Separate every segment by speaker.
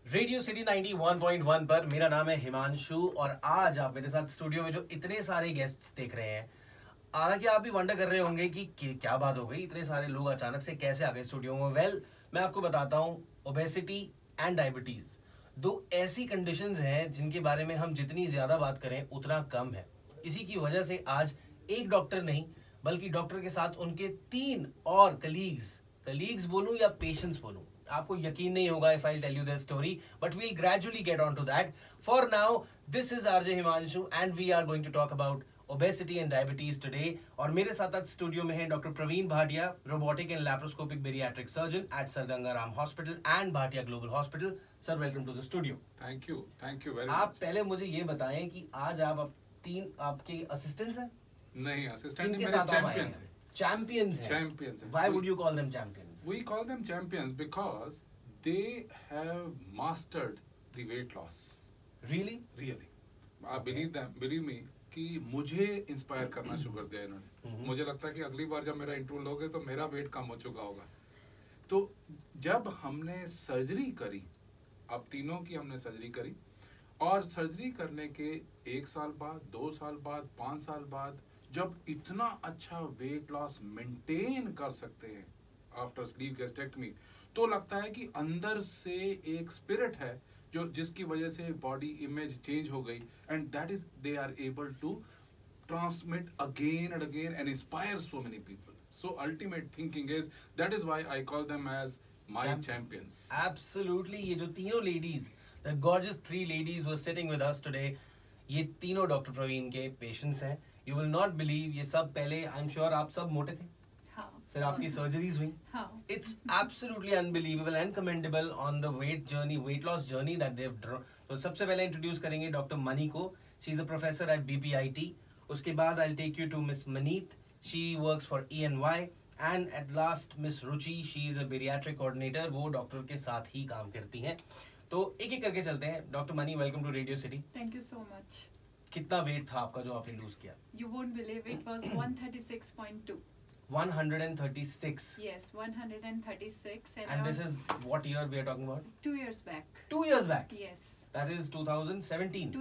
Speaker 1: Radio city 91.1 पर मेरा नाम है हिमांशु और आज आप मेरे साथ स्टूडियो में जो इतने सारे गेस्ट्स देख रहे हैं, हालांकि आप भी वंडर कर रहे होंगे कि क्या बात हो गई, इतने सारे लोग अचानक से कैसे आ गए स्टूडियो में। वेल, मैं आपको बताता हूँ, ओबेसिटी एंड डायबिटीज दो ऐसी कंडीशंस हैं जिनके बारे में हम जितनी ज्यादा बात करें उतना कम है। इसी की वजह से आज एक डॉक्टर नहीं बल्कि डॉक्टर के साथ उनके 3 और कलीग्स बोलूं या पेशेंट्स बोलूं, आपको यकीन नहीं होगा if I tell you the story, but we'll gradually get on to that. For now this is RJ Himanshu and we are going to talk about obesity and diabetes today. और मेरे साथ आज स्टूडियो में है doctor Praveen Bhatia, robotic and laparoscopic bariatric surgeon at sir Gangaram hospital and Bhatia global hospital. Sir, welcome to the studio.
Speaker 2: Thank you very
Speaker 1: आप
Speaker 2: much.
Speaker 1: पहले मुझे ये बताएं कि आज आप 3 आपके असिस्टेंट्स हैं?
Speaker 2: नहीं, असिस्टेंट
Speaker 1: इनके
Speaker 2: मेरे
Speaker 1: साथ आप आए
Speaker 2: चैंपियंस
Speaker 1: हैं।
Speaker 2: हैं।
Speaker 1: चैंपियंस हैं।
Speaker 2: चैंपियंस हैं।
Speaker 1: Why would you call them champions?
Speaker 2: We call them champions because they have mastered the weight loss.
Speaker 1: Really?
Speaker 2: Really. Believe me कि मुझे इंस्पायर करना शुरू कर दिया इन्होंने। मुझे लगता है कि अगली बार जब मेरा इंटरव्यू लोगे तो मेरा वेट कम हो चुका होगा। तो जब हमने सर्जरी करी, अब तीनों की हमने सर्जरी करी, और सर्जरी करने के 1 साल बाद, 2 साल बाद, 5 साल बाद जब इतना अच्छा वेट लॉस मेंटेन कर सकते हैं आफ्टर स्लीव गैस्ट्रेक्टमी, तो लगता है कि अंदर से एक स्पिरिट है जो जिसकी वजह से बॉडी इमेज चेंज हो गई, and that is they are able to transmit again and again and inspire so many people. So ultimate thinking is that is why I call them as my champions.
Speaker 1: Absolutely. ये जो तीनों ladies, the gorgeous 3 ladies who are sitting with us today, ये तीनों doctor Praveen के patients हैं. You will not believe, ये सब पहले I'm sure आप सब मोटे थे.
Speaker 3: हाँ.
Speaker 1: फिर आपकी सर्जरीज हुई.
Speaker 3: हाँ.
Speaker 1: It's absolutely unbelievable and commendable on the weight loss journey that they've drawn. तो सबसे पहले इंट्रोड्यूस करेंगे डॉक्टर मनी को. She is a professor at BPIT. उसके बाद I'll take you to Miss Maneet. She works for ENY, and at last Miss Ruchi, she is a bariatric coordinator. वो doctor के साथ ही काम करती हैं. तो एक एक करके चलते हैं. Doctor Mani, welcome to Radio City.
Speaker 3: Thank you so much.
Speaker 1: कितना वेट था आपका जो आपने लूज किया?
Speaker 3: You won't believe it was 136.2.
Speaker 1: 136.
Speaker 3: Yes, 136.
Speaker 1: And this is what year we are talking about?
Speaker 3: 2 years back.
Speaker 1: 2 years back.
Speaker 3: Yes.
Speaker 1: That is 2017.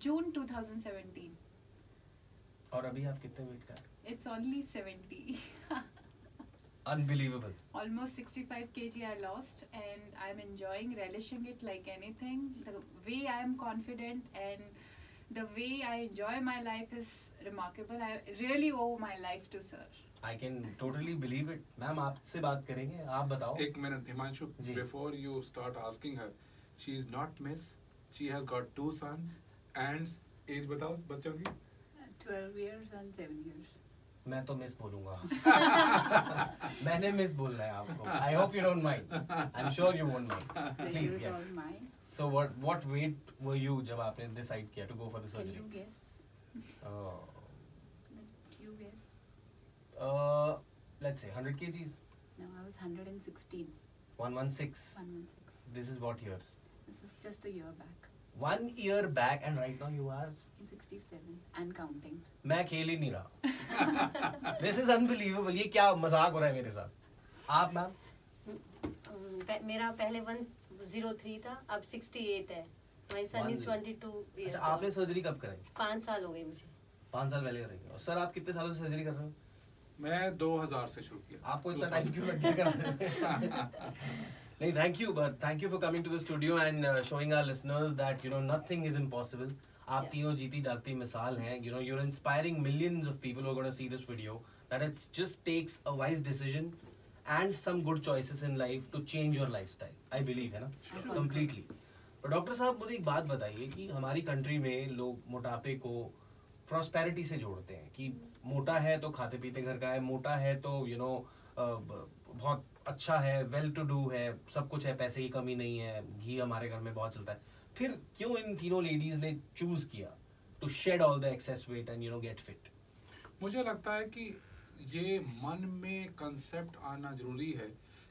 Speaker 3: June 2017.
Speaker 1: और अभी आप कितने वेट का?
Speaker 3: It's only 70.
Speaker 1: Unbelievable.
Speaker 3: Almost 65 kg I lost, and I'm enjoying, relishing it like anything. The way I am confident and the way I enjoy my life is remarkable. I really owe my life to sir.
Speaker 1: I can totally believe it. Ma'am, आपसे बात करेंगे, आप बताओ.
Speaker 2: एक minute Himanshu, before you start asking her, she is not miss. She has got 2 sons and age बताओ बच्चों की.
Speaker 4: 12 years and 7 years.
Speaker 1: मैं तो मिस बोलूंगा. मैंने मिस बोलना है आपको. I hope you don't mind. I'm sure you won't mind. Please,
Speaker 4: You
Speaker 1: yes.
Speaker 4: don't mind.
Speaker 1: So what weight were you जब आपने decide किया to go for the
Speaker 4: Can
Speaker 1: surgery?
Speaker 4: you guess?
Speaker 1: Oh.
Speaker 4: You guess?
Speaker 1: Let's say 100 kgs.
Speaker 4: No, I was 116.
Speaker 1: 116.
Speaker 4: 116.
Speaker 1: This is what year?
Speaker 4: This is just a year back.
Speaker 1: 1 year back, and right now you are?
Speaker 4: I'm 67 and counting.
Speaker 1: मैं खेल ही नहीं रहा. This is unbelievable. ये क्या मजाक हो रहा है मेरे साथ? आप मैम?
Speaker 5: मेरा पहले 103 था, अब 68 है. My son is 22 years
Speaker 1: अच्छा, आपने सर्जरी कब कराई?
Speaker 5: 5 साल हो गए मुझे.
Speaker 1: 5 साल पहले कराई. और सर, आप कितने सालों से सर्जरी कर रहे हो?
Speaker 2: मैं 2000 से शुरू किया.
Speaker 1: आपको इतना टाइम क्यों लग गया करने? नहीं, thank you, but thank you for coming to the studio and showing our listeners that nothing is impossible. आप तीनों जीती जागती मिसाल हैं. You're inspiring millions of people who are going to see this video that it just takes a wise decision and some good choices in life to change your lifestyle. I believe, है ना?
Speaker 4: Sure.
Speaker 1: Completely. तो doctor साहब, मुझे एक बात बताइए कि हमारी कंट्री में लोग मोटापे को प्रॉस्पेरिटी से जोड़ते हैं कि मोटा है तो खाते पीते घर का है, मोटा है तो बहुत अच्छा है, वेल टू डू है, सब कुछ है, पैसे की कमी नहीं है, घी हमारे घर में बहुत चलता है. फिर क्यों इन तीनों लेडीज ने चूज किया to shed all the excess weight and get fit?
Speaker 2: मुझे लगता है कि ये मन में कंसेप्ट आना जरूरी है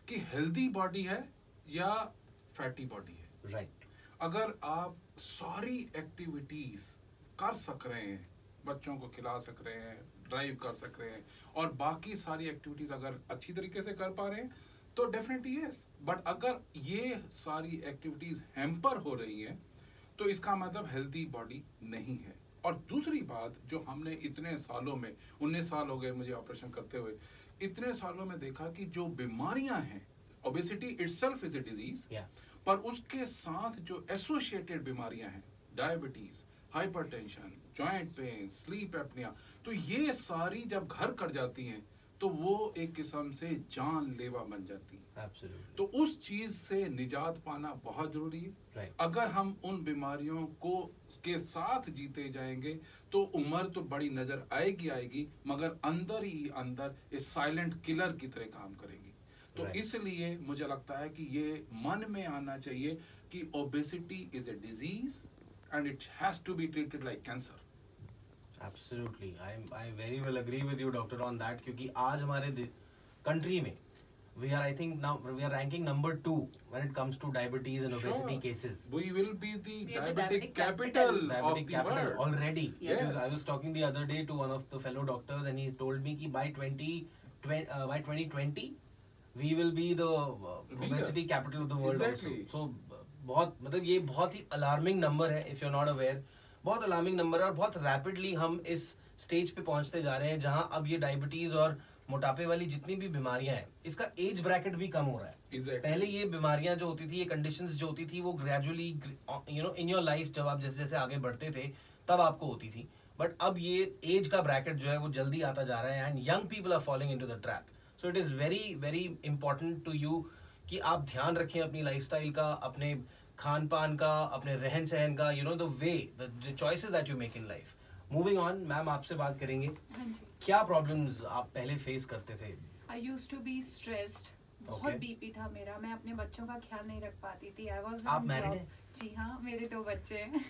Speaker 2: कि हेल्दी बॉडी है या फैटी बॉडी है.
Speaker 1: राइट.
Speaker 2: अगर आप सारी एक्टिविटीज कर सक रहे हैं, बच्चों को खिला सक रहे हैं, ड्राइव कर सक रहे हैं, और बाकी सारी एक्टिविटीज अगर अच्छी तरीके से कर पा रहे हैं, तो डेफिनेटली यस, बट अगर ये सारी एक्टिविटीज हैम्पर हो रही हैं तो इसका मतलब हेल्दी बॉडी नहीं है। और दूसरी बात जो हमने इतने सालों में, 19 साल हो गए मुझे ऑपरेशन करते हुए, इतने सालों में देखा कि जो बीमारियां हैं, obesity itself is a disease, पर उसके साथ जो एसोसिएटेड बीमारियां हैं, diabetes, hypertension, joint pain, sleep apnoea, तो ये सारी जब घर कर जाती हैं तो वो एक किस्म से जानलेवा बन जाती है।
Speaker 1: Absolutely.
Speaker 2: तो उस चीज से निजात पाना बहुत जरूरी है।
Speaker 1: Right.
Speaker 2: अगर हम उन बीमारियों को के साथ जीते जाएंगे तो उम्र तो बड़ी नजर आएगी मगर अंदर ही अंदर इस साइलेंट किलर की तरह काम करेगी। तो
Speaker 1: Right.
Speaker 2: इसलिए मुझे लगता है कि ये मन में आना चाहिए कि obesity is a disease and it has to be treated like cancer.
Speaker 1: Absolutely. I very well agree with you, doctor, on that. क्योंकि आज हमारे कंट्री में we are, I think now we are ranking number 2 when it comes to diabetes and obesity
Speaker 2: Sure.
Speaker 1: cases.
Speaker 2: We will be the
Speaker 4: We are the
Speaker 2: diabetic
Speaker 4: diabetic
Speaker 2: capital of
Speaker 1: Diabetic
Speaker 2: the
Speaker 1: capital
Speaker 2: world.
Speaker 1: already.
Speaker 4: Yes.
Speaker 1: Because I was talking the other day to one of the fellow doctors and he told me कि by 2020 we will be the obesity capital of the world
Speaker 2: Exactly.
Speaker 1: also. So बहुत मतलब ये बहुत ही alarming number है if you're not aware. बहुत alarming number है और बहुत रैपिडली हम इस स्टेज पे पहुंचते जा रहे हैं जहां अब ये डायबिटीज और मोटापे वाली जितनी भी बीमारियां हैं इसका एज ब्रैकेट भी कम हो रहा है।
Speaker 2: Exactly.
Speaker 1: पहले ये बीमारियां जो होती थी, ये कंडीशंस जो होती थी वो ग्रेजुअली इन योर लाइफ जब आप जैसे जैसे आगे बढ़ते थे तब आपको होती थी, बट अब ये एज का ब्रैकेट जो है वो जल्दी आता जा रहा है and young people are following into the trap. So it is very very important to you कि आप ध्यान रखें अपनी लाइफस्टाइल का, अपने खान पान का, अपने रहन सहन का, you know the way the choices that you make in life. Moving on, ma'am आपसे बात करेंगे,
Speaker 3: हाँ जी।
Speaker 1: क्या प्रॉब्लम्स आप पहले फेस करते थे?
Speaker 3: I used to be stressed, बहुत
Speaker 1: Okay.
Speaker 3: बीपी था मेरा, मैं अपने बच्चों का ख्याल नहीं रख पाती थी। आई वाज
Speaker 1: आप married हैं?
Speaker 3: जी हाँ, मेरे 2 बच्चे हैं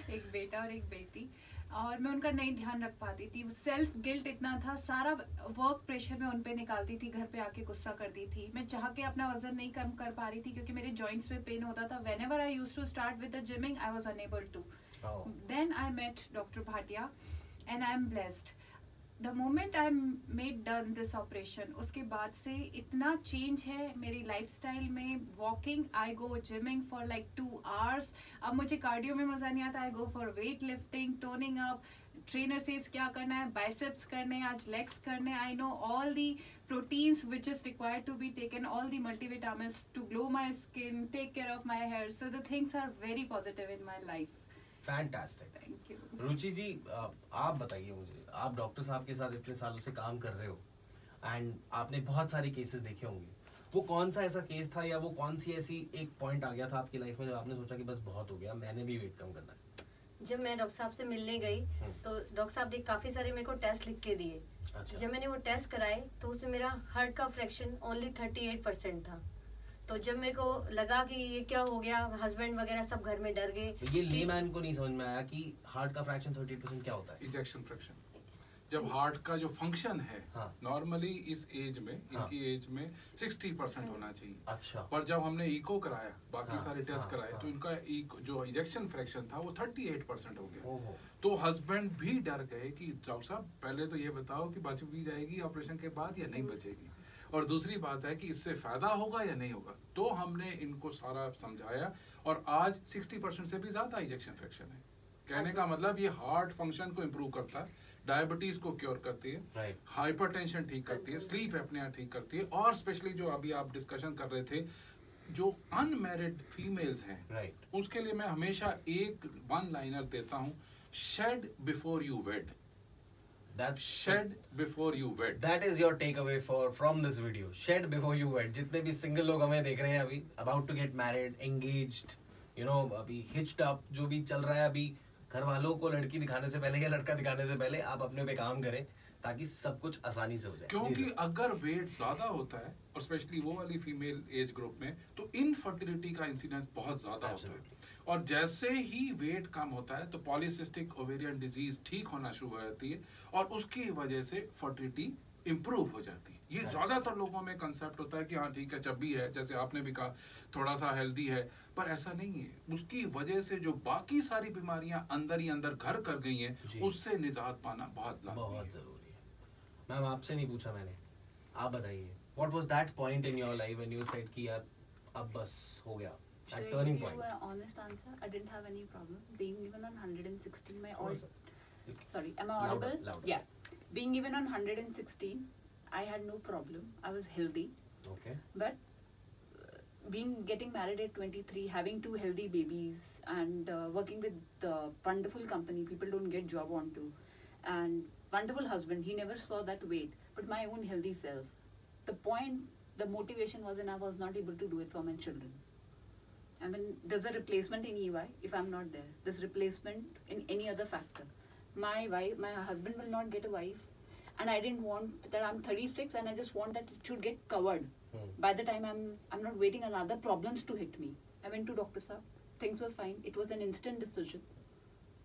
Speaker 3: एक बेटा और एक बेटी, और मैं उनका नहीं ध्यान रख पाती थी। सेल्फ गिल्ट इतना था, सारा वर्क प्रेशर में उन पे निकालती थी, घर पे आके गुस्सा करती थी। मैं चाह के अपना वजन नहीं कम कर पा रही थी क्योंकि मेरे जॉइंट्स में पेन होता था। Whenever I used to start with the gymming I was unable to.
Speaker 1: Oh.
Speaker 3: Then I met Dr. Bhatia and I am blessed. The moment I made done this operation, उसके बाद से इतना change है मेरी lifestyle में। Walking, I go gymming for like 2 hours. अब मुझे cardio में मजा नहीं आता, I go for weight lifting, toning up. Trainer says क्या करना है, biceps करने हैं, आज legs करने हैं. I know all the proteins which is required to be taken, all the multivitamins to glow my skin, take care of my hair. So the things are very positive in my life.
Speaker 1: Fantastic.
Speaker 3: Thank you.
Speaker 1: रुचि जी, आप बताइए मुझे, आप doctor साहब के साथ इतने सालों से काम कर रहे हो एंड आपने बहुत सारे केसेस देखे होंगे, वो कौन सा ऐसा केस था या वो कौन सी ऐसी एक पॉइंट आ गया था आपकी लाइफ में जब आपने सोचा कि बस बहुत हो गया, मैंने भी वेट कम करना है?
Speaker 5: जब मैं डॉक्टर साहब से मिलने गई तो डॉक्टर साहब ने काफी सारे मेरे को टेस्ट लिख के दिए।
Speaker 1: अच्छा।
Speaker 5: जब मैंने वो टेस्ट कराए तो उसमें मेरा हार्ट का फ्रैक्शन ओनली 38% था। तो जब मेरे को लगा कि ये क्या हो गया, हस्बैंड वगैरह सब घर में डर गए।
Speaker 1: तो ये लेमैन को नहीं समझ में आया कि हार्ट का फ्रैक्शन 38% क्या होता है?
Speaker 2: इजेक्शन फ्रैक्शन, जब हार्ट का जो फंक्शन है
Speaker 1: हाँ।
Speaker 2: नॉर्मली इस एज में,
Speaker 1: हाँ।
Speaker 2: इनकी एज में 60% होना चाहिए।
Speaker 1: अच्छा।
Speaker 2: पर जब हमने इको कराया, बाकी
Speaker 1: हाँ,
Speaker 2: सारे टेस्ट
Speaker 1: हाँ,
Speaker 2: कराए,
Speaker 1: हाँ।
Speaker 2: तो इनका जो इजेक्शन फ्रैक्शन था वो 38% हो गया।
Speaker 1: ओहो।
Speaker 2: तो हस्बैंड भी डर गए कि डॉक्टर साहब पहले तो ये बताओ कि बच भी जाएगी ऑपरेशन के बाद या नहीं बचेगी, और दूसरी बात है कि इससे फायदा होगा या नहीं होगा। तो हमने इनको सारा समझाया और आज 60% से भी ज्यादा इजेक्शन फ्रैक्शन है। कहने का मतलब ये हार्ट फंक्शन को इम्प्रूव करता है, डायबिटीज को क्योर करती है,
Speaker 1: राइट।
Speaker 2: हाइपरटेंशन ठीक करती है, स्लीप एपनिया ठीक करती है, और स्पेशली जो अभी आप डिस्कशन कर रहे थे जो अनमैरिड फीमेल्स हैं,
Speaker 1: राइट।
Speaker 2: उसके लिए मैं हमेशा एक 1 लाइनर देता हूँ, shed before you wed. Shed before you wed,
Speaker 1: that is your takeaway from this video, shed before you wed. जितने भी सिंगल लोग हमें देख रहे हैं अभी, about to get married, engaged, you know, अभी हिच्ड अप, जो भी चल रहा है अभी, घर वालों को लड़की दिखाने से पहले या लड़का दिखाने से पहले आप अपने पे काम करें ताकि सब कुछ आसानी से हो जाए।
Speaker 2: क्योंकि अगर वेट ज्यादा होता है और स्पेशली वो वाली फीमेल एज ग्रुप में, तो इनफर्टिलिटी का इंसिडेंस बहुत ज्यादा होता है। और जैसे ही वेट कम होता है तो पॉलीसिस्टिक ओवेरियन डिजीज ठीक होना शुरू हो जाती है और उसकी वजह से फर्टिलिटी इंप्रूव हो जाती है। ये ज्यादातर लोगों में कंसेप्ट होता है कि हाँ ठीक है, चब्बी है, जैसे आपने भी कहा, थोड़ा सा हेल्दी है, पर ऐसा नहीं है। उसकी वजह से जो बाकी सारी बीमारियां अंदर ही अंदर घर कर गई हैं, उससे निजात पाना बहुत लाजमी है।
Speaker 1: बहुत जरूरी है। मैम आपसे नहीं पूछा मैंने, आप बताइए What was that point in your life when you said कि यार अब बस हो गया?
Speaker 4: Should
Speaker 1: That
Speaker 4: I
Speaker 1: turning
Speaker 4: give you
Speaker 1: point.
Speaker 4: an honest answer? I didn't have any problem being even on 116. My all.
Speaker 1: Course.
Speaker 4: Sorry, am I
Speaker 1: Louder,
Speaker 4: audible?
Speaker 1: louder.
Speaker 4: Yeah. Being even on 116, I had no problem. I was healthy.
Speaker 1: Okay.
Speaker 4: But getting married at 23, having 2 healthy babies, and working with wonderful company people don't get job onto, and wonderful husband, he never saw that weight, but my own healthy self. The motivation was, and I was not able to do it for my children. I mean, there's a replacement in EY if I'm not there. There's replacement in any other factor. My husband will not get a wife, and I didn't want that. I'm 36, and I just want that it should get covered. By the time I'm not waiting on other problems to hit me. I went to Dr. Saab. Things were fine. It was an instant decision,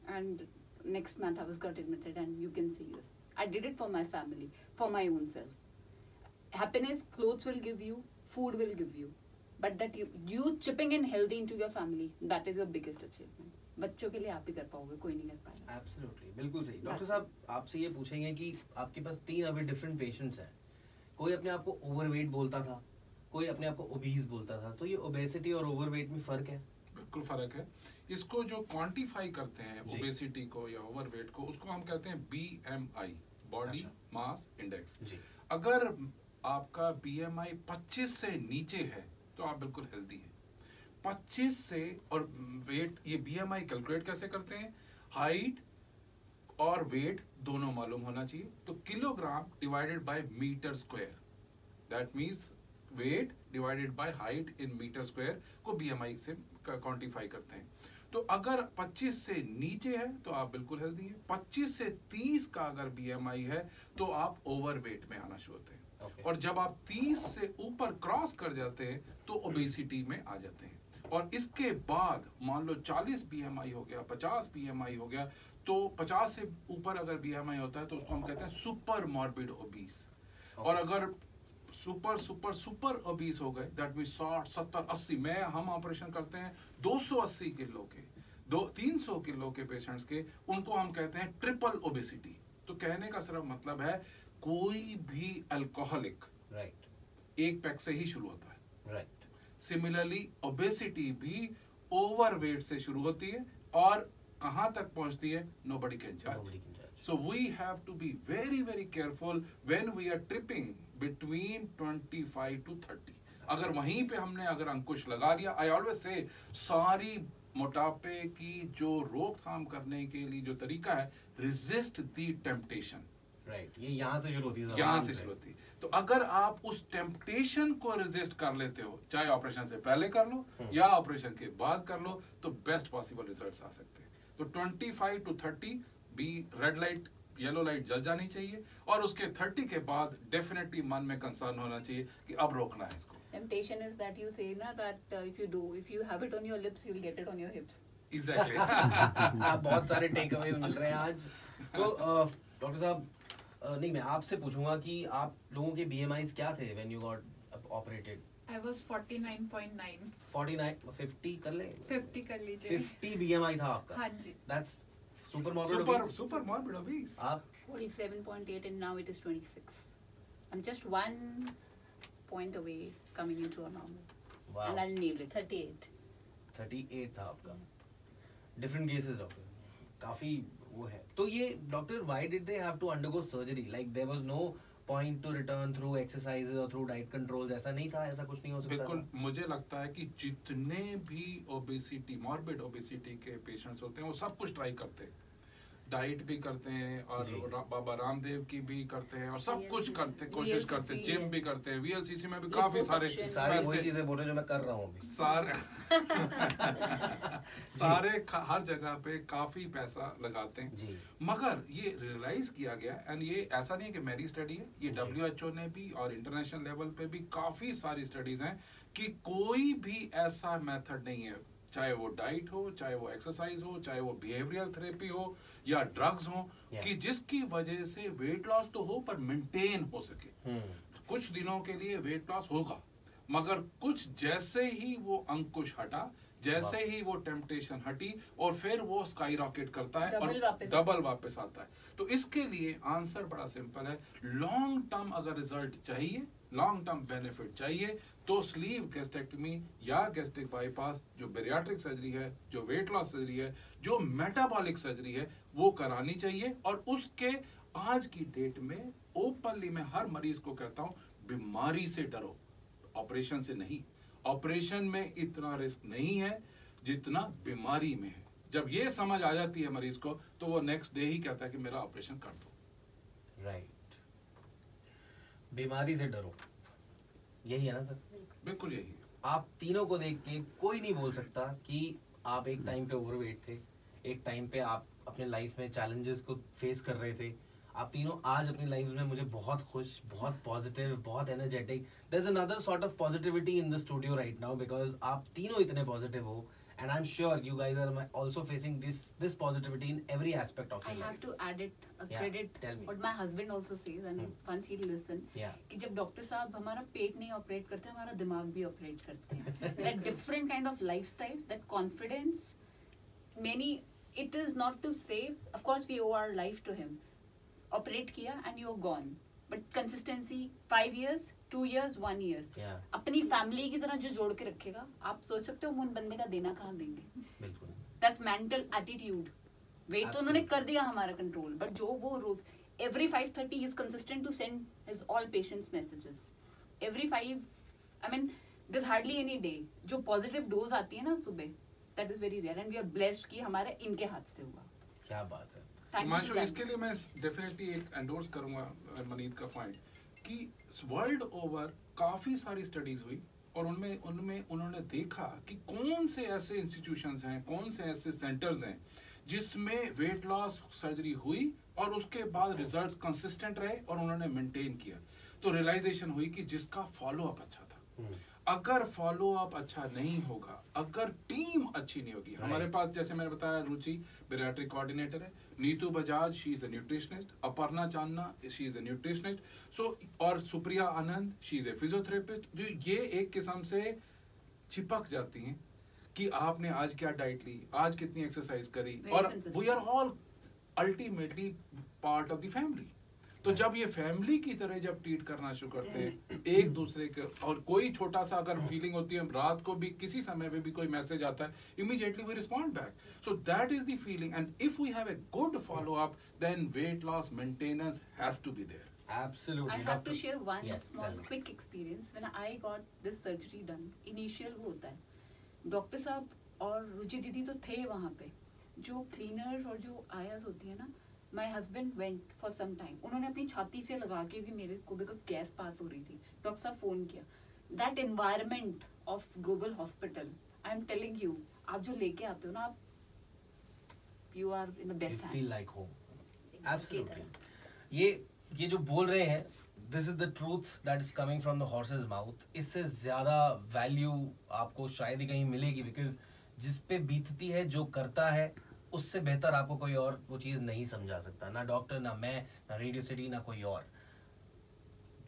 Speaker 4: and next month I was got admitted, and you can see this. I did it for my family, for my own self. Happiness, clothes will give you, food will give you, but that you chipping in healthy into your family, that is your biggest achievement. बच्चों के लिए आप ही कर पाओगे, कोई नहीं कर पाएगा.
Speaker 1: Absolutely, बिल्कुल सही. डॉक्टर साहब आपसे ये पूछेंगे कि आपके पास 3 अभी डिफरेंट पेशेंट्स हैं. कोई अपने आप को ओवरवेट बोलता था, कोई अपने आप को ओबीज बोलता था. तो ये ओबेसिटी और ओवरवेट में फर्क है?
Speaker 2: बिल्कुल फर्क है. इसको जो क्वांटिफाई करते हैं
Speaker 1: जी.
Speaker 2: ओबेसिटी को या ओवरवेट को, उसको हम कहते हैं BMI, बॉडी मास इंडेक्स.
Speaker 1: जी.
Speaker 2: अगर आपका BMI 25 से नीचे है तो आप बिल्कुल हेल्दी है. 25 से और वेट, ये BMI कैलकुलेट कैसे करते हैं? हाइट और वेट दोनों मालूम होना चाहिए. तो kilogram divided by metre square, that means weight divided by height in metre square को BMI से क्वांटिफाई करते हैं. तो अगर 25 से नीचे है तो आप बिल्कुल हेल्दी है. 25 से 30 का अगर BMI है तो आप ओवरवेट में आना शुरू होते हैं. और जब आप 30 से ऊपर क्रॉस कर जाते हैं तो ओबेसिटी में आ जाते हैं. और इसके बाद मान लो 40 BMI हो गया, 50 BMI हो गया, तो 50 से ऊपर अगर BMI होता है तो उसको हम कहते हैं सुपर मॉर्बिड ओबीस. और अगर सुपर सुपर सुपर ओबीस हो गए, दैट मींस 60 70 80 में हम ऑपरेशन करते हैं 280 किलो के, 300 किलो के पेशेंट्स के, उनको हम कहते हैं ट्रिपल ओबेसिटी. तो कहने का सिर्फ मतलब है कोई भी अल्कोहलिक एक पैक से ही शुरू होता है. सिमिलरली ओबेसिटी भी ओवरवेट से शुरू होती है और कहां तक पहुंचती है, nobody can judge. So we have to be very very careful when we are tripping between 25 to 30. अगर वहीं पे हमने अगर अंकुश लगा लिया, I always say सारी मोटापे की जो रोकथाम करने के लिए जो तरीका है, resist the temptation.
Speaker 1: ये यहाँ से शुरू होती है.
Speaker 2: यहाँ से शुरू होती है. तो अगर आप उस टेम्पटेशन को रेजिस्ट कर लेते हो, चाहे ऑपरेशन से पहले कर लो या ऑपरेशन के बाद कर लो, तो बेस्ट पॉसिबल रिजल्ट्स आ सकते हैं. तो 25 to 30 भी रेड लाइट येलो लाइट जल जानी चाहिए, और उसके 30 के बाद डेफिनेटली मन में कंसर्न होना चाहिए कि अब रोकना है इसको.
Speaker 4: Temptation is that you say na that if you have it on your lips, you'll get it on your hips.
Speaker 2: Exactly.
Speaker 1: बहुत सारे टेक अवेज मिल रहे हैं आज. तो डॉक्टर साहब, नहीं, मैं आपसे पूछूंगा कि आप लोगों के BMIs क्या थे when you got operated?
Speaker 3: I was 49.9.
Speaker 1: 49, 50 कर ले?
Speaker 3: 50 कर लीजिए.
Speaker 1: 50 BMI था आपका.
Speaker 3: हाँ जी.
Speaker 1: That's super morbid obese.
Speaker 2: Super morbid obese.
Speaker 1: आप
Speaker 4: 47.8 and now it is 26. I'm just 1 point away coming into a normal.
Speaker 1: Wow.
Speaker 4: And I'll nail it.
Speaker 5: 38.
Speaker 1: 38 था आपका. Different cases doctor. काफी वो है. तो ये doctor, why did they have to undergo surgery? Like there was no point to return through exercises or through diet controls. ऐसा नहीं था, ऐसा कुछ नहीं हो सकता.
Speaker 2: बिल्कुल, मुझे लगता है कि जितने भी ओबेसिटी, मॉर्बिड ओबेसिटी के पेशेंट्स होते हैं, वो सब कुछ ट्राई करते हैं. डाइट भी करते हैं और बाबा रामदेव की भी करते हैं और सब कुछ करते हैं, कोशिश करते हैं, जिम भी करते हैं, VLCC में भी काफी सारे
Speaker 1: वही चीजें बोल रहे हैं जो मैं कर रहा हूँ अभी.
Speaker 2: सारे हर जगह पे काफी पैसा लगाते हैं
Speaker 1: जी.
Speaker 2: मगर ये रियलाइज किया गया, एंड ये ऐसा नहीं है कि मेरी स्टडी है, ये WHO ने भी और इंटरनेशनल लेवल पे भी काफी सारी स्टडीज हैं कि कोई भी ऐसा मेथड नहीं है, चाहे वो डाइट हो, चाहे वो एक्सरसाइज हो, चाहे वो बिहेवियरल थेरेपी हो या ड्रग्स हो, कि जिसकी वजह से वेट लॉस तो हो पर मेंटेन हो सके. कुछ दिनों के लिए वेट लॉस होगा, मगर कुछ जैसे ही वो अंकुश हटा, जैसे ही वो टेम्पटेशन हटी, और फिर वो स्काई रॉकेट करता है और डबल वापस आता है. तो इसके लिए आंसर बड़ा सिंपल है. लॉन्ग टर्म अगर रिजल्ट चाहिए लॉन्ग टर्म बेनिफिट चाहिए तो स्लीव गैस्ट्रेक्टमी या गैस्ट्रिक बाईपास, जो बेरियाट्रिक सर्जरी है, जो वेट लॉस सर्जरी है, जो मेटाबॉलिक सर्जरी है, वो करानी चाहिए। और उसके आज की डेट में ओपनली मैं हर मरीज को कहता हूं, बीमारी से डरो, ऑपरेशन से नहीं। ऑपरेशन में इतना रिस्क नहीं है जितना बीमारी में है। जब ये समझ आ जाती है मरीज को तो वो नेक्स्ट डे ही कहता है कि मेरा ऑपरेशन कर दो।
Speaker 1: राइट, बीमारी से डरो, यही है ना सर?
Speaker 2: बिल्कुल यही है।
Speaker 1: आप तीनों को देख के कोई नहीं बोल सकता कि आप एक टाइम पे ओवरवेट थे, एक टाइम पे आप अपने लाइफ में चैलेंजेस को फेस कर रहे थे। आप तीनों आज अपनी लाइफ में मुझे बहुत खुश, बहुत पॉजिटिव, बहुत energetic, there is another sort of positivity in the studio right now because आप तीनों इतने पॉजिटिव हो and I'm sure you guys are also facing this positivity in every aspect of your
Speaker 4: I
Speaker 1: life.
Speaker 4: have to add it a
Speaker 1: Yeah,
Speaker 4: credit
Speaker 1: tell me.
Speaker 4: what my husband also says and once he'll listen
Speaker 1: Yeah.
Speaker 4: कि जब doctor साहब हमारा पेट नहीं operate करते, हमारा दिमाग भी operate करते हैं। That different kind of lifestyle, that confidence, many, it is not to say, of course we owe our life to him. Operate किया and you're gone. But consistency, 5 years, 2 years, 1 year.
Speaker 1: Yeah.
Speaker 4: अपनी family की तरह जो जोड़ के रखेगा, आप सोच सकते हो उन बंदे का देना कहाँ देंगे।
Speaker 1: बिल्कुल।
Speaker 4: That's mental attitude. वेट तो उन्होंने कर दिया हमारा कंट्रोल, बट जो वो रोज every 5:30 he is consistent to send his all patients messages. Every 5, I mean there's hardly any day जो positive dose आती है ना सुबह, that is very rare and we are blessed कि हमारे इनके हाथ से हुआ।
Speaker 1: क्या बात है।
Speaker 2: हिमांशु, इसके लिए मैं डेफिनेटली एक एंडोर्स करूंगा मनीत का पॉइंट कि वर्ल्ड ओवर काफी सारी स्टडीज हुई और उनमें उन्होंने देखा कि कौन से ऐसे इंस्टीट्यूशंस हैं, कौन से ऐसे सेंटर्स हैं जिसमें वेट लॉस सर्जरी हुई और उसके बाद रिजल्ट्स कंसिस्टेंट रहे और उन्होंने मेंटेन किया। तो रियलाइजेशन हुई कि जिसका फॉलो अप अच्छा था, अगर फॉलो अप अच्छा नहीं होगा, अगर टीम अच्छी नहीं होगी, हमारे पास जैसे मैंने बताया रुचि बेरियाट्रिक कोऑर्डिनेटर है, Neetu Bajaj she is a nutritionist, Aparna Chandna she is a nutritionist, so और Supriya Anand she is a physiotherapist, जो ये एक किस्म से चिपक जाती हैं कि आपने आज क्या डाइट ली, आज कितनी एक्सरसाइज करी, और we are all ultimately part of the family. तो जब ये फैमिली की तरह जब ट्रीट करना शुरू करते हैं एक दूसरे के, और कोई छोटा सा अगर फीलिंग होती है, रात को भी किसी समय में भी कोई मैसेज आता है, immediately we respond back. So that is the feeling and if we have a good follow up then weight loss maintenance has to be there.
Speaker 1: Absolutely.
Speaker 4: I have to share one
Speaker 1: Yes,
Speaker 4: small
Speaker 1: tell me.
Speaker 4: quick experience when I got this surgery done. Initial वो होता है, doctor साहब और रुचि दीदी तो थे वहाँ पे, जो क्लीनर्स और जो आयास होती है ना, my husband went for some time, उन्होंने अपनी छाती से लगा के भी मेरे को, बिकॉज गैस पास हो रही थी, डॉक्टर साहब फोन किया। That environment of global hospital, I am telling you, आप जो लेके आते हो ना, आप you are in the best
Speaker 1: You feel like home. Absolutely. ये जो बोल रहे हैं, this is the truth that is coming from the horse's mouth. इससे ज्यादा वैल्यू आपको शायद ही कहीं मिलेगी, बिकॉज जिस पे बीतती है, जो करता है, उससे बेहतर आपको कोई और वो चीज नहीं समझा सकता, ना डॉक्टर, ना मैं, ना रेडियो सिटी, ना कोई और।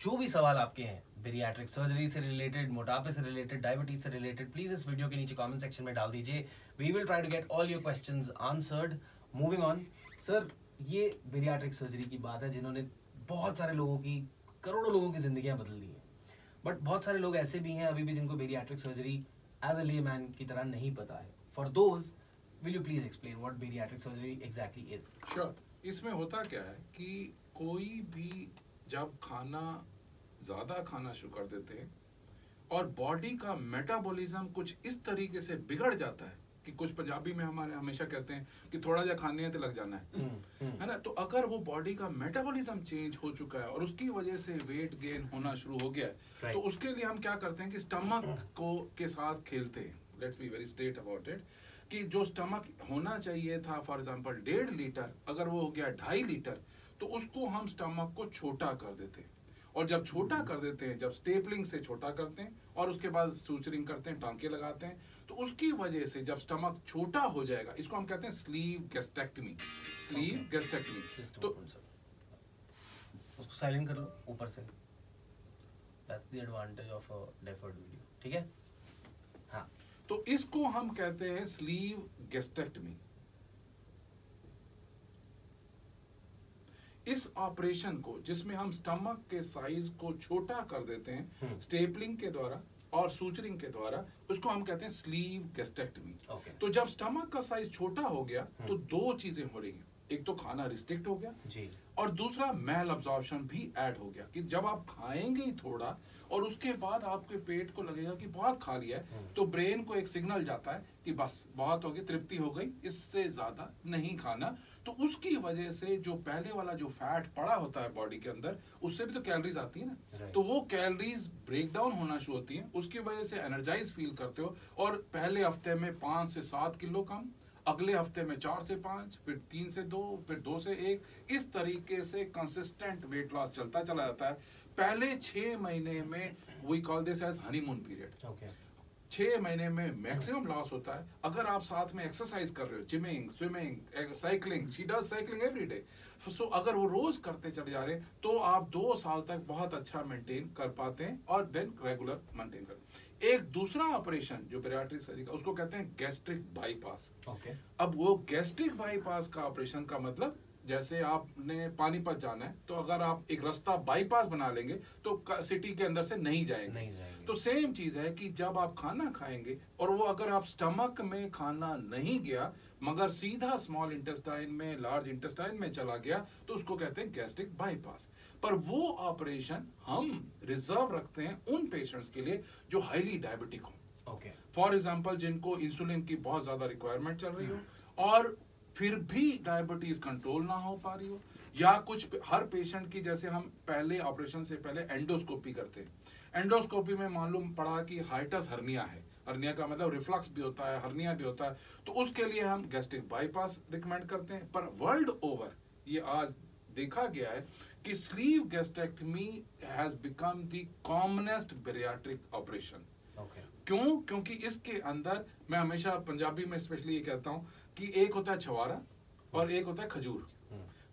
Speaker 1: जो भी सवाल आपके हैं बेरियाट्रिक सर्जरी से रिलेटेड, मोटापे से रिलेटेड, डायबिटीज से रिलेटेड, प्लीज इस वीडियो के नीचे कमेंट सेक्शन में डाल दीजिए। We will try to get all your questions answered. Moving on sir, ये बेरियाट्रिक सर्जरी की बात है जिन्होंने बहुत सारे लोगों की, करोड़ों लोगों की जिंदगियां बदल दी हैं, बट बहुत सारे लोग ऐसे भी हैं अभी भी जिनको bariatric surgery as a layman की तरह नहीं पता है। For those, will you please explain what bariatric surgery exactly is?
Speaker 2: Sure. इसमें होता क्या है कि कोई भी जब ज़्यादा खाना शुरू कर देते हैं और बॉडी का मेटाबॉलिज्म कुछ इस तरीके से बिगड़ जाता है कि कुछ पंजाबी में हमारे हमेशा कहते हैं कि थोड़ा जा खाने हैं तो लग जाना है ना। तो अगर वो बॉडी का मेटाबॉलिज्म चेंज हो चुका है और उसकी वजह से वेट गेन होना शुरू हो गया है,
Speaker 1: Right.
Speaker 2: तो उसके लिए हम क्या करते हैं कि स्टमक को के साथ खेलते हैं। Let's be very straight about it कि जो स्टमक होना चाहिए था फॉर एग्जांपल 1.5 लीटर, अगर वो हो गया 2.5 लीटर, तो उसको हम स्टमक को छोटा कर देते हैं। और जब छोटा कर देते हैं, जब स्टेपलिंग से छोटा करते हैं और उसके बाद सूचरिंग करते हैं, टांके लगाते हैं, तो उसकी वजह से जब स्टमक छोटा हो जाएगा, इसको हम कहते हैं स्लीव गैस्ट्रेक्टमी। Sleeve gastrectomy. तो
Speaker 1: उसको साइलेंट कर लो ऊपर से। That's the advantage of a deferred video. ठीक है, हाँ।
Speaker 2: तो इसको हम कहते हैं स्लीव गैस्ट्रेक्टमी। इस ऑपरेशन को, जिसमें हम स्टमक के साइज को छोटा कर देते हैं स्टेपलिंग के द्वारा और सूचरिंग के द्वारा, उसको हम कहते हैं स्लीव गैस्ट्रेक्टमी। तो जब स्टमक का साइज छोटा हो गया तो दो चीजें हो रही हैं, एक तो खाना रिस्ट्रिक्ट हो गया
Speaker 1: जी,
Speaker 2: और दूसरा मैल अब्जॉर्प्शन भी ऐड हो गया कि जब आप खाएंगे ही थोड़ा और उसके बाद आपके पेट को लगेगा कि बहुत खा लिया है, तो ब्रेन को एक सिग्नल जाता है कि बस बहुत हो गई, तृप्ति हो गई, इससे ज्यादा नहीं खाना। तो उसकी वजह से जो पहले वाला जो फैट पड़ा होता है बॉडी के अंदर, उससे भी तो कैलोरीज आती है ना, तो वो कैलोरीज ब्रेक डाउन होना शुरू होती है, उसकी वजह से एनर्जाइज फील करते हो और पहले हफ्ते में 5 से 7 किलो कम, अगले हफ्ते में 4 से 5, फिर 3 से 2, फिर 2 से 1, इस तरीके से कंसिस्टेंट वेट लॉस चलता चला जाता है। पहले 6 महीने में we call this as honeymoon period. 6 महीने में मैक्सिमम लॉस होता है अगर आप साथ में एक्सरसाइज कर रहे हो, gymming, swimming, cycling, she does cycling every day. So अगर वो रोज करते चले जा रहे हैं तो आप 2 साल तक बहुत अच्छा मेंटेन कर पाते हैं और देन रेगुलर मेंटेन कर। एक दूसरा ऑपरेशन जो बैरिएट्रिक सर्जरी का, उसको कहते हैं गैस्ट्रिक बाईपास। अब वो गैस्ट्रिक बाईपास का ऑपरेशन का मतलब, जैसे आपने पानीपत जाना है तो अगर आप एक रास्ता बाईपास बना लेंगे तो सिटी के अंदर से नहीं जाएंगे। तो सेम चीज है कि जब आप खाना खाएंगे और वो अगर आप स्टमक में खाना नहीं गया मगर सीधा स्मॉल इंटेस्टाइन में, लार्ज इंटेस्टाइन में चला गया, तो उसको कहते हैं गैस्ट्रिक बाईपास। पर वो ऑपरेशन हम रिजर्व रखते हैं उन पेशेंट्स के लिए जो हाईली डायबिटिक हो। फॉर एग्जाम्पल, जिनको इंसुलिन की बहुत ज्यादा रिक्वायरमेंट चल रही हो और फिर भी डायबिटीज कंट्रोल ना हो पा रही हो, या कुछ हर पेशेंट की, जैसे हम पहले ऑपरेशन से पहले एंडोस्कोपी करते हैं, एंडोस्कोपी में मालूम पड़ा कि हाइटस हर्निया है, हर्निया का मतलब रिफ्लक्स भी होता है, हर्निया भी होता है, तो उसके लिए हम गैस्ट्रिक बाईपास रिकमेंड करते हैं। पर वर्ल्ड ओवर ये आज देखा गया है कि sleeve gastrectomy has become the commonest bariatric operation. क्यों? क्योंकि इसके अंदर, मैं हमेशा पंजाबी में स्पेशली ये कहता हूँ कि एक होता है छवारा और एक होता है खजूर।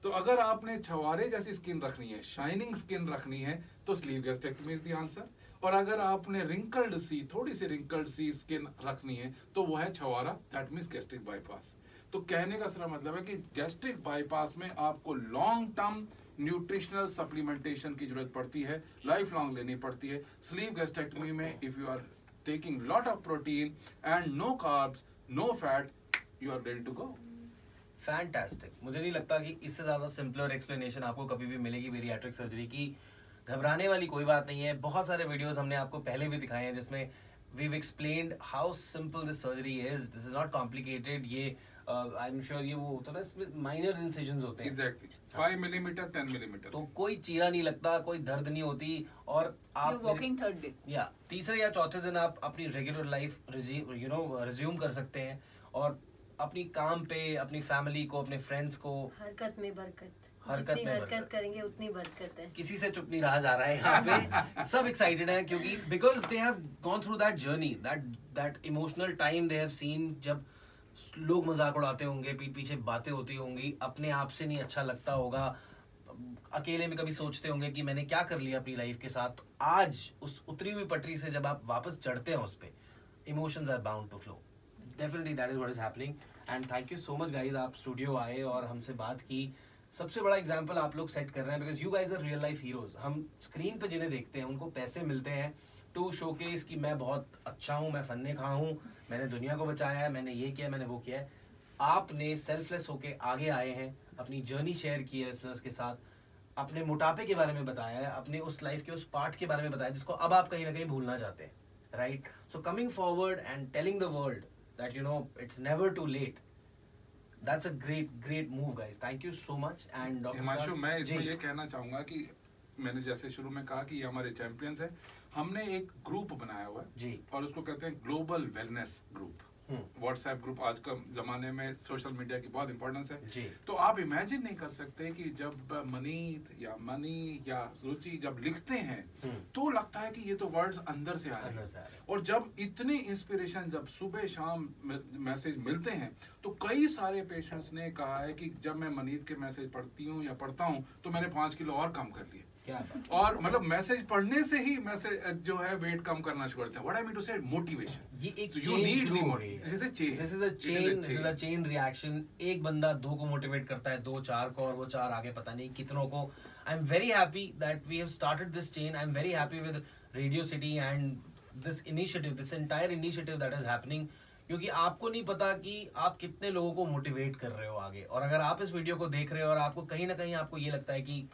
Speaker 2: तो अगर आपने छवारे जैसी स्किन रखनी है, शाइनिंग स्किन रखनी है, तो sleeve gastrectomy is the answer. और अगर आपने रिंकल्ड सी, थोड़ी सी रिंकल्ड सी स्किन रखनी है, तो वो है छवारा, दैट मीन्स गैस्ट्रिक बाईपास। तो कहने का सारा मतलब है कि गैस्ट्रिक बाईपास में आपको लॉन्ग टर्म न्यूट्रिशनल सप्लीमेंटेशन की जरूरत पड़ती है, लाइफ लॉन्ग लेनी पड़ती है। स्लीव गैस्ट्रेक्टमी में if you are taking lot of protein and no carbs, no fat, you are ready to go.
Speaker 1: Fantastic. मुझे नहीं लगता कि इससे ज़्यादा सिंपलर एक्सप्लेनेशन आपको कभी भी मिलेगी बैरिएट्रिक सर्जरी की। घबराने वाली कोई बात नहीं है। बहुत सारे वीडियोस हमने आपको पहले भी दिखाए हैं जिसमें we've explained how simple this surgery is. This is not complicated. ये I'm sure ये वो होता है ना, इसमें माइनर इंसिजन्स होते हैं।
Speaker 2: Exactly. 5 millimetre 10 millimetre.
Speaker 1: तो कोई चीरा नहीं लगता, कोई दर्द नहीं होती, और आप
Speaker 4: वॉकिंग थर्ड डे
Speaker 1: या तीसरे या चौथे दिन आप अपनी रेगुलर लाइफ रिज्यूम कर सकते हैं और अपनी काम पे, अपनी फैमिली को, अपने फ्रेंड्स को,
Speaker 5: हरकत में बरकत,
Speaker 1: हरकत
Speaker 5: जितनी
Speaker 1: में
Speaker 5: हरकत
Speaker 1: बरकत
Speaker 5: करेंगे उतनी बरकत है।
Speaker 1: किसी से चुप नहीं रहा जा रहा है यहाँ पे। सब एक्साइटेड है क्योंकि because they have gone through that journey, that emotional time they have seen, जब लोग मजाक उड़ाते होंगे, पीठ पीछे बातें होती होंगी, अपने आप से नहीं अच्छा लगता होगा, अकेले में कभी सोचते होंगे कि मैंने क्या कर लिया अपनी लाइफ के साथ। आज उस उतरी हुई पटरी से जब आप वापस चढ़ते हैं उस पे, emotions are bound to flow. Definitely that is what is happening and thank you so much guys, आप स्टूडियो आए और हमसे बात की। सबसे बड़ा एग्जाम्पल आप लोग सेट कर रहे हैं because you guys are real life heroes. हम स्क्रीन पे जिन्हें देखते हैं उनको पैसे मिलते हैं टू शोकेस कि मैं बहुत अच्छा हूँ, मैं फन्ने खा हूँ, मैंने दुनिया को बचाया है, मैंने ये किया, मैंने वो किया है। आपने सेल्फलेस होके आगे आए हैं, अपनी जर्नी शेयर की है लिसनर्स के साथ, अपने मोटापे के बारे में बताया है, अपने उस लाइफ के उस पार्ट के बारे में बताया जिसको अब आप कहीं ना कहीं भूलना चाहते हैं, right? So coming forward and telling the world that you know it's never too late, that's a great move guys. Thank you so much. And
Speaker 2: Himanshu, मैं इसमें ये कहना चाहूंगा कि मैंने जैसे शुरू में कहा कि ये हमारे चैंपियंस हैं, हमने एक ग्रुप बनाया हुआ है
Speaker 1: जी,
Speaker 2: और उसको कहते हैं global wellness group. WhatsApp group, आज का जमाने में सोशल मीडिया की बहुत इंपॉर्टेंस है
Speaker 1: जी।
Speaker 2: तो आप इमेजिन नहीं कर सकते कि जब मनीत या मनी या रुचि जब लिखते हैं तो लगता है कि ये तो वर्ड्स अंदर से आ रहे हैं। और जब इतनी इंस्पिरेशन, जब सुबह शाम मैसेज मिलते हैं, तो कई सारे पेशेंट्स ने कहा है कि जब मैं मनीत के मैसेज पढ़ती हूँ या पढ़ता हूँ तो मैंने 5 किलो और कम कर लिए।
Speaker 1: क्या बात।
Speaker 2: और मतलब मैसेज पढ़ने से ही मैसेज जो है वेट कम करना शुरू करते हैं. व्हाट आई मीन टू से मोटिवेशन.
Speaker 1: ये एक
Speaker 2: So you
Speaker 1: चेन
Speaker 2: need
Speaker 1: शुरू
Speaker 2: the
Speaker 1: हो
Speaker 2: mot-
Speaker 1: गई है.
Speaker 2: this is a chain.
Speaker 1: This is a
Speaker 2: It is
Speaker 1: chain.
Speaker 2: a
Speaker 1: This is a chain reaction. एक बंदा 2 को मोटिवेट करता है, 2 4 को, और वो 4 आगे पता नहीं कितनों को. I am very happy that we have started this chain. I am very happy with Radio City and this initiative, this entire initiative that is happening. क्योंकि आपको नहीं पता कि आप कितने लोगों को मोटिवेट कर रहे हो आगे. और अगर आप इस वीडियो को देख रहे हो और आपको कहीं ना कहीं आपको ये लगता है कि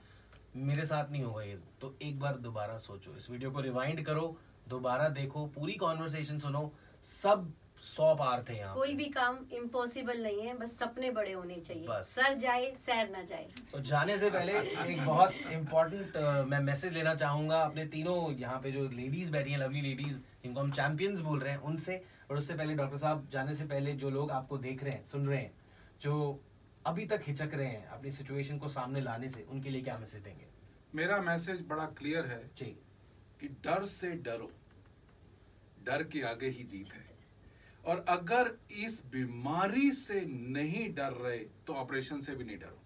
Speaker 1: मेरे साथ नहीं होगा ये, तो एक बार दोबारा सोचो, इस वीडियो को रिवाइंड करो, दोबारा देखो, पूरी कॉन्वर्सेशन सुनो. सब 100 पार थे यहाँ.
Speaker 5: कोई भी काम इम्पॉसिबल नहीं है, बस सपने बड़े होने चाहिए.
Speaker 1: बस.
Speaker 5: सर जाए सैर ना जाए.
Speaker 1: तो जाने से पहले एक बहुत इम्पोर्टेंट मैं मैसेज लेना चाहूंगा अपने तीनों यहाँ पे जो लेडीज बैठी हैं, लवली लेडीज जिनको हम चैंपियंस बोल रहे हैं, उनसे. और उससे पहले डॉक्टर साहब जाने से पहले जो लोग आपको देख रहे हैं, सुन रहे हैं, जो अभी तक हिचक रहे हैं अपनी सिचुएशन को सामने लाने से, उनके लिए क्या मैसेज देंगे?
Speaker 2: मेरा मैसेज बड़ा क्लियर है
Speaker 1: जी.
Speaker 2: कि डर से डरो, डर के आगे ही जीत है. और अगर इस बीमारी से नहीं डर रहे तो ऑपरेशन से भी नहीं डरो.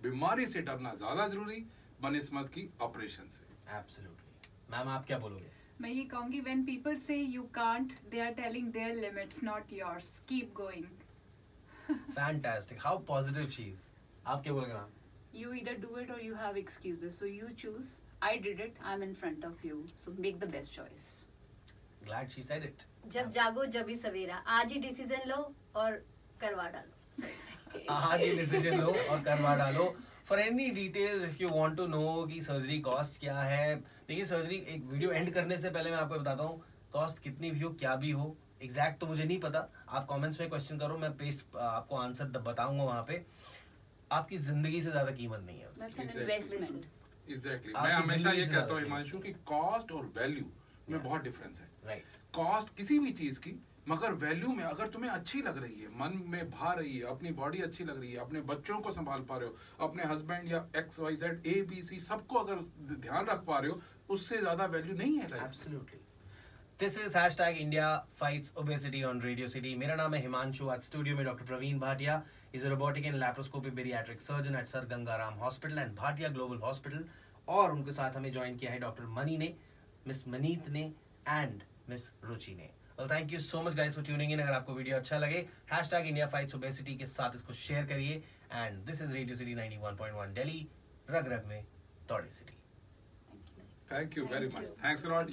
Speaker 2: बीमारी से डरना ज्यादा जरूरी बनिस्मत की ऑपरेशन से.
Speaker 1: एब्सोल्युटली. मैम आप क्या बोलोगे?
Speaker 3: मैं ये कहूँगी when people say you can't, they are telling their limits, not yours. Keep going.
Speaker 1: Fantastic. How positive she is. आप क्या बोलोगे ma'am?
Speaker 4: You either do it or you have excuses. So you choose. I did it. I'm in front of you. So make the best choice.
Speaker 1: Glad she said it.
Speaker 5: जब जागो जब ही सवेरा. आज ही decision लो और करवा डालो.
Speaker 1: आज ये डिसीजन लो और करवा डालो. For any details if you want to know कि सर्जरी कॉस्ट क्या है, देखिए सर्जरी, एक वीडियो एंड करने से पहले मैं आपको बताता हूँ कॉस्ट कितनी भी हो, क्या भी हो, एग्जैक्ट तो मुझे नहीं पता. आप कमेंट्स में क्वेश्चन करो, मैं पेस्ट आपको आंसर बताऊंगा वहाँ पे. आपकी जिंदगी से ज्यादा कीमत नहीं है उसकी.
Speaker 4: That's an
Speaker 2: Exactly.
Speaker 4: investment.
Speaker 2: Exactly.
Speaker 1: आपकी
Speaker 2: मैं हमेशा
Speaker 1: जिंदगी
Speaker 2: ये
Speaker 1: से
Speaker 2: कहता
Speaker 1: ज्यादा
Speaker 2: हूँ हिमांशु कि कॉस्ट और वैल्यू में बहुत डिफरेंस है.
Speaker 1: राइट.
Speaker 2: कॉस्ट किसी भी चीज की, मगर वैल्यू में अगर तुम्हें अच्छी लग रही है, मन में भा रही है, अपनी बॉडी अच्छी लग रही है, अपने बच्चों को संभाल पा रहे हो, अपने हस्बैंड या XYZ ABC सबको अगर ध्यान रख पा रहे हो, उससे ज्यादा वैल्यू नहीं है life.
Speaker 1: Absolutely. This is hashtag India fights obesity on Radio City. मेरा नाम है हिमांशु. आज स्टूडियो में doctor Praveen Bhatia is a robotic and laparoscopic bariatric surgeon at sir Gangaram hospital and Bhatia global hospital. और उनके साथ हमें ज्वाइन किया है डॉक्टर मनी ने, मिस मनीत ने एंड मिस रुचि ने. Well, thank you so much guys for tuning in. अगर आपको वीडियो अच्छा लगे, hashtag India fights obesity के साथ इसको शेयर करिए. And this is Radio City 91.1 Delhi, रग रग में दौड़ी city.
Speaker 4: Thank you.
Speaker 2: Thank you very
Speaker 5: Thank
Speaker 2: much.
Speaker 5: you.
Speaker 2: Thanks a lot.